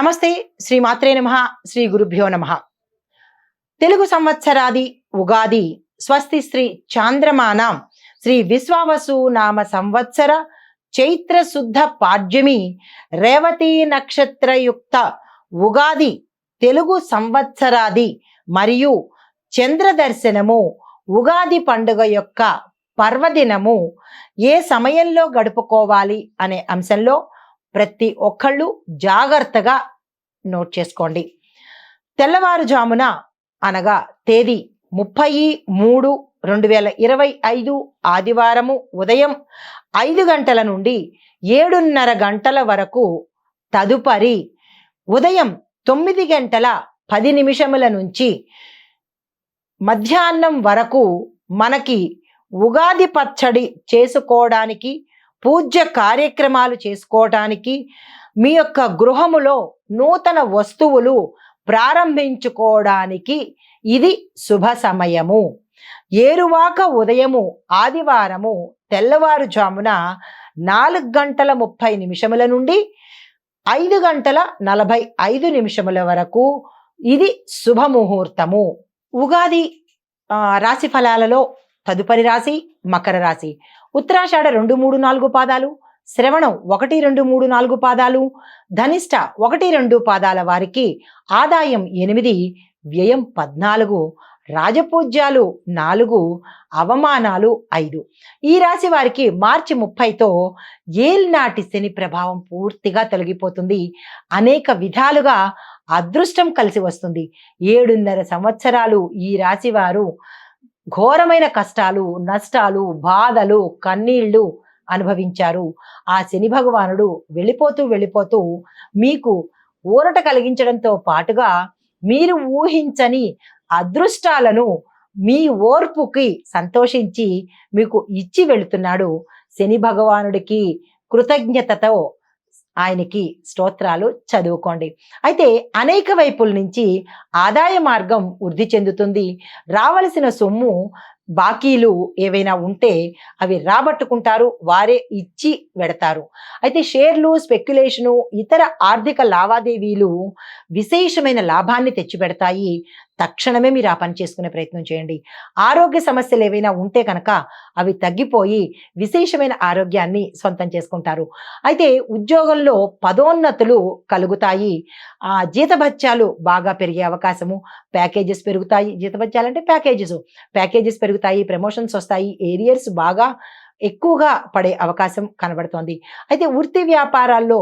నమస్తే. శ్రీ మాత్రే నమః. శ్రీ గురుభ్యో నమః. తెలుగు సంవత్సరాది ఉగాది స్వస్తి శ్రీ చాంద్రమానం శ్రీ విశ్వావసు నామ సంవత్సర చైత్ర శుద్ధ పాడ్యమి రేవతి నక్షత్రయుక్త ఉగాది తెలుగు సంవత్సరాది మరియు చంద్ర దర్శనము ఉగాది పండుగ యొక్క పర్వదినము ఏ సమయంలో గడుపుకోవాలి అనే అంశంలో ప్రతి ఒక్కళ్ళు జాగ్రత్తగా నోట్ చేసుకోండి. తెల్లవారుజామున అనగా తేదీ 30/3/2025 ఆదివారము ఉదయం 5 గంటల నుండి 7:30 గంటల వరకు, తదుపరి ఉదయం 9:10 నుంచి మధ్యాహ్నం వరకు మనకి ఉగాది పచ్చడి చేసుకోవడానికి, పూజ్య కార్యక్రమాలు చేసుకోవడానికి, మీ యొక్క గృహములో నూతన వస్తువులు ప్రారంభించుకోవడానికి ఇది శుభ సమయము. ఏరువాక ఉదయము ఆదివారము తెల్లవారుజామున 4:30 నుండి 5:45 వరకు ఇది శుభముహూర్తము. ఉగాది రాశి ఫలాలలో తదుపరి రాశి మకర రాశి. ఉత్తరాషాఢ 2, 3, 4 పాదాలు, శ్రవణం 1, 2, 3, 4 పాదాలు, ధనిష్ట 1, 2 పాదాల వారికి ఆదాయం 8, వ్యయం 14, రాజపూజ్యాలు 4, అవమానాలు 5. ఈ రాశి వారికి మార్చి 30తో ఏలినాటి శని ప్రభావం పూర్తిగా తొలగిపోతుంది. అనేక విధాలుగా అదృష్టం కలిసి వస్తుంది. 7.5 సంవత్సరాలు ఈ రాశి వారు ఘోరమైన కష్టాలు, నష్టాలు, బాధలు, కన్నీళ్లు అనుభవించారు. ఆ శని భగవానుడు వెళ్ళిపోతూ మీకు ఊరట కలిగించడంతో పాటుగా మీరు ఊహించని అదృష్టాలను మీ ఓర్పుకి సంతోషించి మీకు ఇచ్చి వెళుతున్నాడు. శని భగవానుడికి కృతజ్ఞతతో ఆయనకి స్తోత్రాలు చదువుకోండి. అయితే అనేక వైపుల నుంచి ఆదాయ మార్గం వృద్ధి చెందుతుంది. రావలసిన సొమ్ము, బాకీలు ఏవైనా ఉంటే అవి రాబట్టుకుంటారు, వారే ఇచ్చి వెడతారు. అయితే షేర్లు, స్పెక్యులేషను, ఇతర ఆర్థిక లావాదేవీలు విశేషమైన లాభాన్ని తెచ్చిపెడతాయి. తక్షణమే మీరు ఆ పని చేసుకునే ప్రయత్నం చేయండి. ఆరోగ్య సమస్యలు ఏవైనా ఉంటే కనుక అవి తగ్గిపోయి విశేషమైన ఆరోగ్యాన్ని సొంతం చేసుకుంటారు. అయితే ఉద్యోగంలో పదోన్నతులు కలుగుతాయి. జీతభత్యాలు బాగా పెరిగే అవకాశము, ప్యాకేజెస్ పెరుగుతాయి. జీతభత్యాలు అంటే ప్యాకేజెస్ పెరుగుతాయి, ప్రమోషన్స్ వస్తాయి, ఏరియర్స్ బాగా ఎక్కువగా పడే అవకాశం కనబడుతోంది. అయితే వృత్తి వ్యాపారాల్లో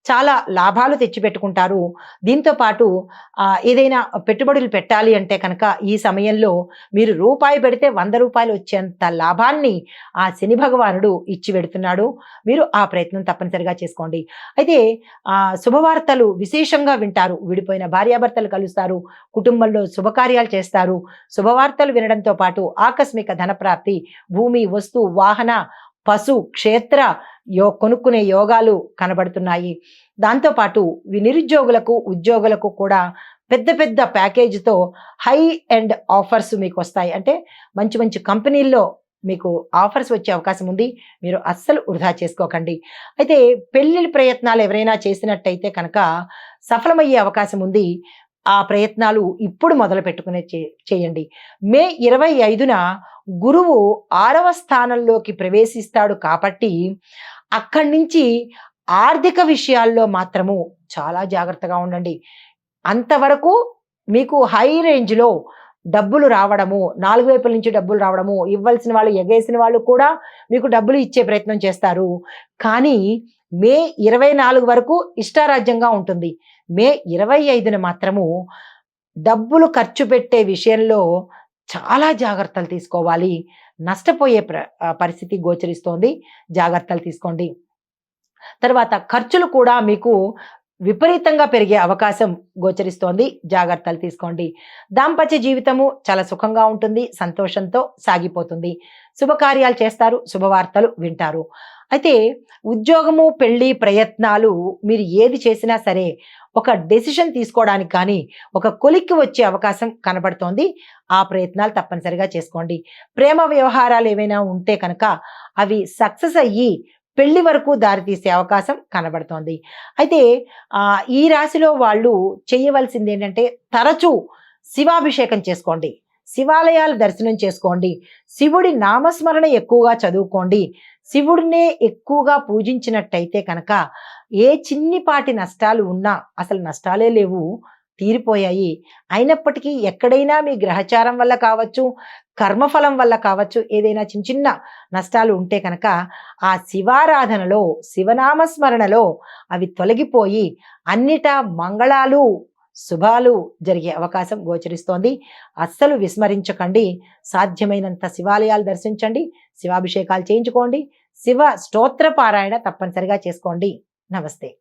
చాలా లాభాలు తెచ్చిపెట్టుకుంటారు. దీంతో పాటు ఏదైనా పెట్టుబడులు పెట్టాలి అంటే కనుక ఈ సమయంలో మీరు రూపాయి పెడితే 100 రూపాయలు వచ్చేంత లాభాన్ని ఆ శని భగవానుడు ఇచ్చి పెడుతున్నాడు. మీరు ఆ ప్రయత్నం తప్పనిసరిగా చేసుకోండి. అయితే శుభవార్తలు విశేషంగా వింటారు. విడిపోయిన భార్యాభర్తలు కలుస్తారు, కుటుంబంలో శుభకార్యాలు చేస్తారు. శుభవార్తలు వినడంతో పాటు ఆకస్మిక ధనప్రాప్తి, భూమి, వస్తు, వాహన, పశు, క్షేత్ర కొనుక్కునే యోగాలు కనబడుతున్నాయి. దాంతోపాటు నిరుద్యోగులకు, ఉద్యోగులకు కూడా పెద్ద పెద్ద ప్యాకేజీతో హై ఎండ్ ఆఫర్స్ మీకు వస్తాయి. అంటే మంచి మంచి కంపెనీల్లో మీకు ఆఫర్స్ వచ్చే అవకాశం ఉంది. మీరు అస్సలు వృధా చేసుకోకండి. అయితే పెళ్లి ప్రయత్నాలు ఎవరైనా చేసినట్టయితే కనుక సఫలమయ్యే అవకాశం ఉంది. ఆ ప్రయత్నాలు ఇప్పుడు మొదలు పెట్టుకునే చేయండి. మే 25న గురువు 6వ స్థానంలోకి ప్రవేశిస్తాడు కాబట్టి అక్కడి నుంచి ఆర్థిక విషయాల్లో మాత్రము చాలా జాగ్రత్తగా ఉండండి. అంతవరకు మీకు హై రేంజ్లో డబ్బులు రావడము, 4 వైపుల నుంచి డబ్బులు రావడము, ఇవ్వాల్సిన వాళ్ళు, ఎగేసిన వాళ్ళు కూడా మీకు డబ్బులు ఇచ్చే ప్రయత్నం చేస్తారు. కానీ మే 24 వరకు ఇష్టారాజ్యంగా ఉంటుంది. మే 25న మాత్రము డబ్బులు ఖర్చు పెట్టే విషయంలో చాలా జాగ్రత్తలు తీసుకోవాలి. నష్టపోయే పరిస్థితి గోచరిస్తోంది. జాగ్రత్తలు తీసుకోండి. తర్వాత ఖర్చులు కూడా మీకు విపరీతంగా పెరిగే అవకాశం గోచరిస్తోంది. జాగ్రత్తలు తీసుకోండి. దాంపత్య జీవితము చాలా సుఖంగా ఉంటుంది, సంతోషంతో సాగిపోతుంది. శుభకార్యాలు చేస్తారు, శుభవార్తలు వింటారు. అయితే ఉద్యోగము, పెళ్లి ప్రయత్నాలు మీరు ఏది చేసినా సరే ఒక డెసిషన్ తీసుకోవడానికి కానీ ఒక కొలిక్కి వచ్చే అవకాశం కనబడుతోంది. ఆ ప్రయత్నాలు తప్పనిసరిగా చేసుకోండి. ప్రేమ వ్యవహారాలు ఏవైనా ఉంటే కనుక అవి సక్సెస్ అయ్యి పెళ్లి వరకు దారితీసే అవకాశం కనబడుతోంది. అయితే ఈ రాశిలో వాళ్ళు చేయవలసింది ఏంటంటే తరచూ శివాభిషేకం చేసుకోండి. శివాలయాలు దర్శనం చేసుకోండి. శివుడి నామస్మరణ ఎక్కువగా చదువుకోండి. శివుడినే ఎక్కువగా పూజించినట్టయితే కనుక ఏ చిన్నిపాటి నష్టాలు ఉన్నా అసలు నష్టాలే లేవు, తీరిపోయాయి. అయినప్పటికీ ఎక్కడైనా మీ గ్రహచారం వల్ల కావచ్చు, కర్మఫలం వల్ల కావచ్చు, ఏదైనా చిన్న చిన్న నష్టాలు ఉంటే కనుక ఆ శివారాధనలో, శివనామస్మరణలో అవి తొలగిపోయి అన్నిటా మంగళాలు, శుభాలు జరిగే అవకాశం గోచరిస్తోంది. అస్సలు విస్మరించకండి. సాధ్యమైనంత శివాలయాలు దర్శించండి, శివాభిషేకాలు చేయించుకోండి, శివ స్తోత్ర పారాయణ తప్పనిసరిగా చేసుకోండి. నమస్తే.